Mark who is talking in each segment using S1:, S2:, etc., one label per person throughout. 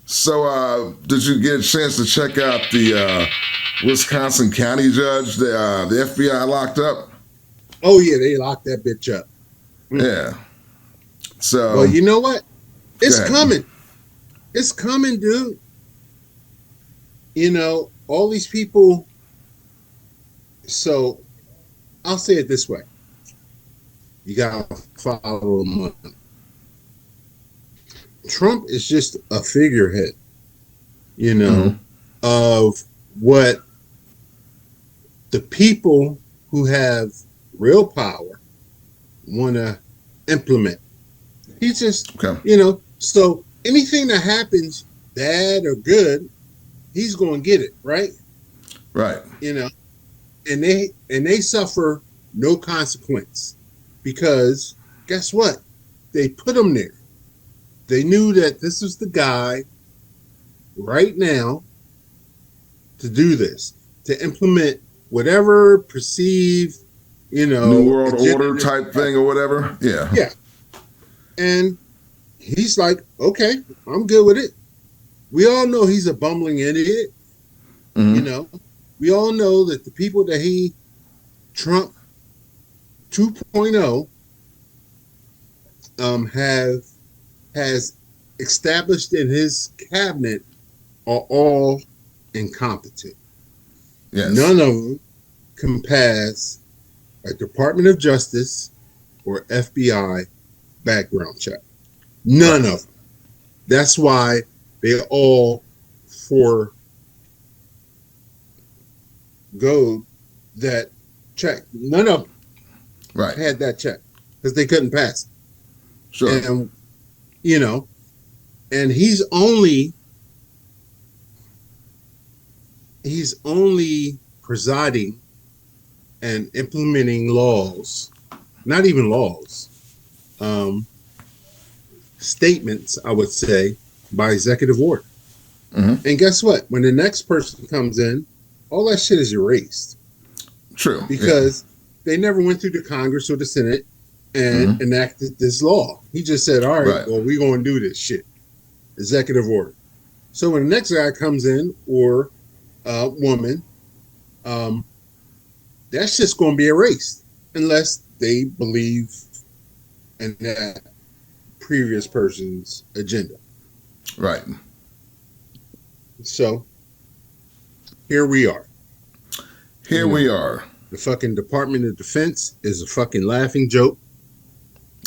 S1: So, did you get a chance to check out the Wisconsin County judge the FBI locked up?
S2: Oh yeah, they locked that bitch up.
S1: Yeah.
S2: Well,
S1: So,
S2: you know what?
S1: go
S2: It's
S1: ahead.
S2: coming. It's coming, dude. All these people. So I'll say it this way: you gotta follow them up. Trump is just a figurehead, you know,
S1: Mm-hmm.
S2: of what the people who have real power want to implement. He's just,
S1: Okay.
S2: so anything that happens, bad or good, he's going to get it, right?
S1: Right.
S2: You know, and they suffer no consequence because guess what? They put him there. They knew that this was the guy right now to do this, to implement whatever perceived,
S1: New World
S2: agenda
S1: Order
S2: this
S1: type
S2: guy.
S1: thing or whatever. Yeah.
S2: Yeah. And he's like, okay, I'm good with it. We all know he's a bumbling idiot. You
S1: Mm-hmm.
S2: know, we all know that the people that Trump 2.0, have has established in his cabinet are all incompetent.
S1: Yes.
S2: None of them can pass a Department of Justice or FBI background check. None
S1: Right.
S2: of them. That's why they all forego that check. None of them
S1: Right.
S2: had that check because they couldn't pass
S1: Sure.
S2: it. And you know, and he's only presiding and implementing laws, not even laws, um, statements, I would say, by executive order.
S1: Mm-hmm.
S2: And guess what? When the next person comes in, all that shit is erased
S1: True. Yeah.
S2: because they never went through the Congress or the Senate and
S1: Mm-hmm.
S2: enacted this law. He just said, all right,
S1: Right.
S2: well, we're going to do this shit. Executive order. So when the next guy comes in or woman, um, that's just going to be erased unless they believe in that previous person's agenda.
S1: Right.
S2: So here we are.
S1: Here
S2: You
S1: we
S2: know,
S1: are.
S2: the fucking Department of Defense is a fucking laughing joke.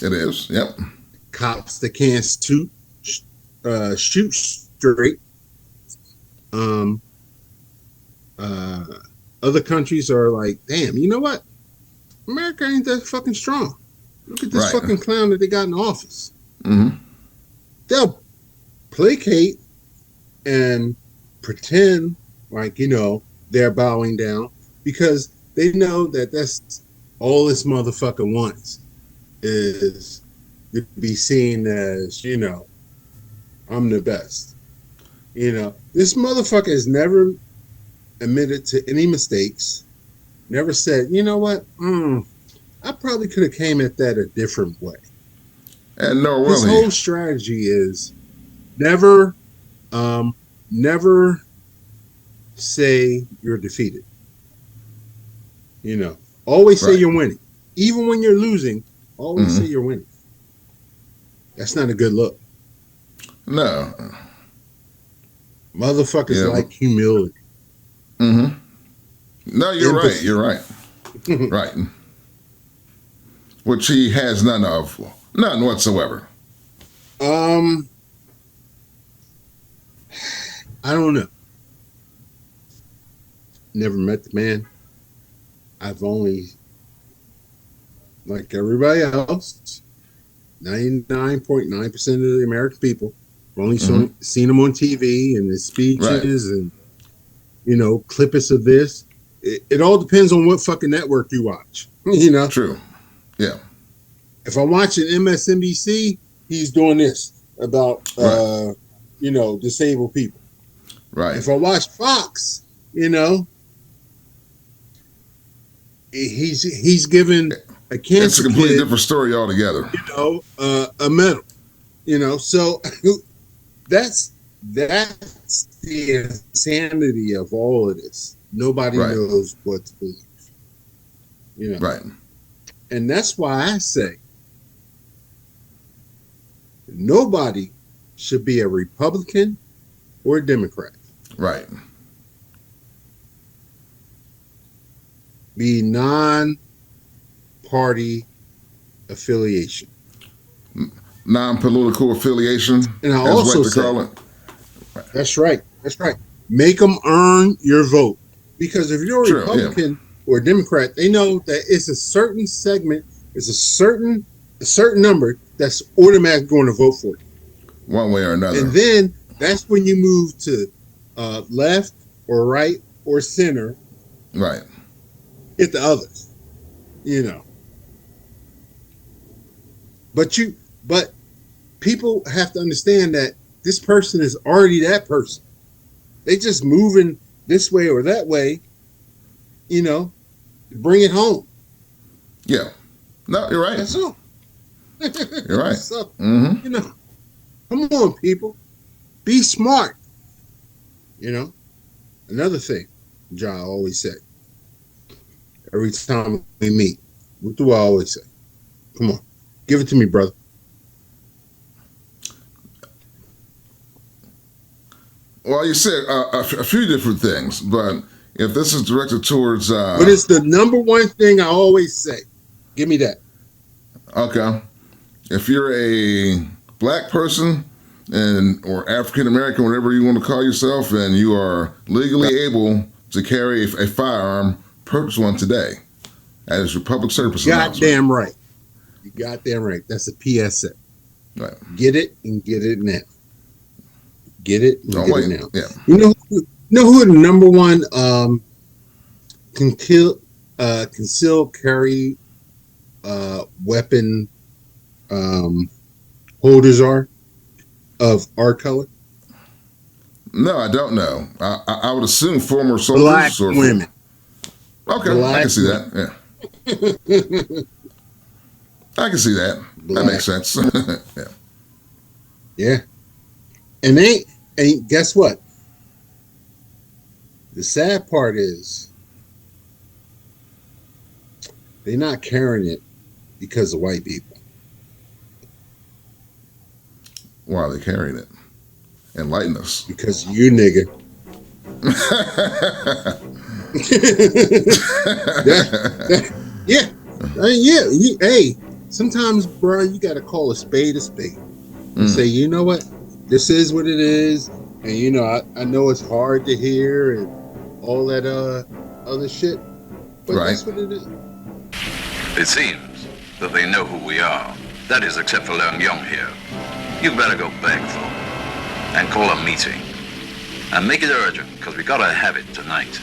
S1: It is. Yep.
S2: Cops that can't shoot straight. Um, uh, Other countries are like, damn, you know what? America ain't that fucking strong. Look at this
S1: Right.
S2: fucking clown that they got in office.
S1: Mm-hmm.
S2: They'll placate and pretend like, they're bowing down because they know that that's all this motherfucker wants is to be seen as, I'm the best. This motherfucker has never admitted to any mistakes, never said, you know what, I probably could have came at that a different way.
S1: And nor
S2: His
S1: will he.
S2: whole strategy is never, never say you're defeated. Always say
S1: Right.
S2: you're winning. Even when you're losing, always say
S1: Mm-hmm.
S2: you're winning. That's not a good look.
S1: No.
S2: Motherfuckers
S1: Yeah.
S2: like humility.
S1: Mm-hmm. No, you're right.
S2: Empathy.
S1: You're right. Right. Which he has none of. None whatsoever.
S2: I don't know. Never met the man. I've only, like everybody else, 99.9% of the American people, have only
S1: Mm-hmm.
S2: seen him on TV and his
S1: Right.
S2: speeches and, clippets of this. It all depends on what fucking network you watch.
S1: True. Yeah.
S2: If I'm watching MSNBC, he's doing this about,
S1: Right.
S2: disabled people.
S1: Right.
S2: If I watch Fox, he's given a
S1: It's
S2: cancer
S1: a completely
S2: kid,
S1: different story altogether.
S2: a medal. So that's That's the insanity of all of this. Nobody
S1: Right.
S2: knows what to believe. You know,
S1: Right.
S2: and that's why I say nobody should be a Republican or a Democrat.
S1: Right.
S2: Be non-party affiliation.
S1: Non-political affiliation,
S2: And I
S1: as
S2: also
S1: what they call it.
S2: That's right. That's right. Make them earn your vote. Because if you're a
S1: True,
S2: Republican or a Democrat, they know that it's a certain segment, it's a certain number that's automatically going to vote for you.
S1: One way or another.
S2: And then that's when you move to left or right or center.
S1: Right.
S2: Hit the others. You know. But people have to understand that this person is already that person. They just moving this way or that way, you know, bring it home.
S1: Yeah. No, you're right.
S2: That's all.
S1: You're right.
S2: So,
S1: Mm-hmm.
S2: you know, come on, people. Be smart. You know, another thing, John always said, every time we meet, what do I always say? Come on, give it to me, brother.
S1: Well, you said a few different things, but if this is directed towards...
S2: What is the number one thing I always say? Give me that.
S1: Okay. If you're a black person or African American, whatever you want to call yourself, and you are legally able to carry a firearm, purchase one today. That is your public service announcement.
S2: Goddamn right. You goddamn right. That's a PSA.
S1: Right.
S2: Get it and get it now. Get it and
S1: Don't
S2: get
S1: wait.
S2: it now.
S1: Yeah.
S2: You know who the number one concealed carry weapon holders are of our color?
S1: No, I don't know. I would assume former soldiers.
S2: Black
S1: or
S2: women.
S1: Okay,
S2: Black
S1: I can see that. Yeah. I can see that.
S2: Black.
S1: That makes sense. Yeah.
S2: Yeah. And guess what? The sad part is they're not carrying it because of white people.
S1: Why are they carrying it? Enlighten us.
S2: Because you nigga. Yeah. Hey, sometimes, bro, you got to call a spade a spade. And say, you know what? This is what it is. And, you know, I know it's hard to hear and all that other shit. But
S1: Right.
S2: that's what it is.
S3: It seems that they know who we are. That is, except for Leung Yong here. You better go back, though, and call a meeting. And make it urgent, because we gotta have it tonight.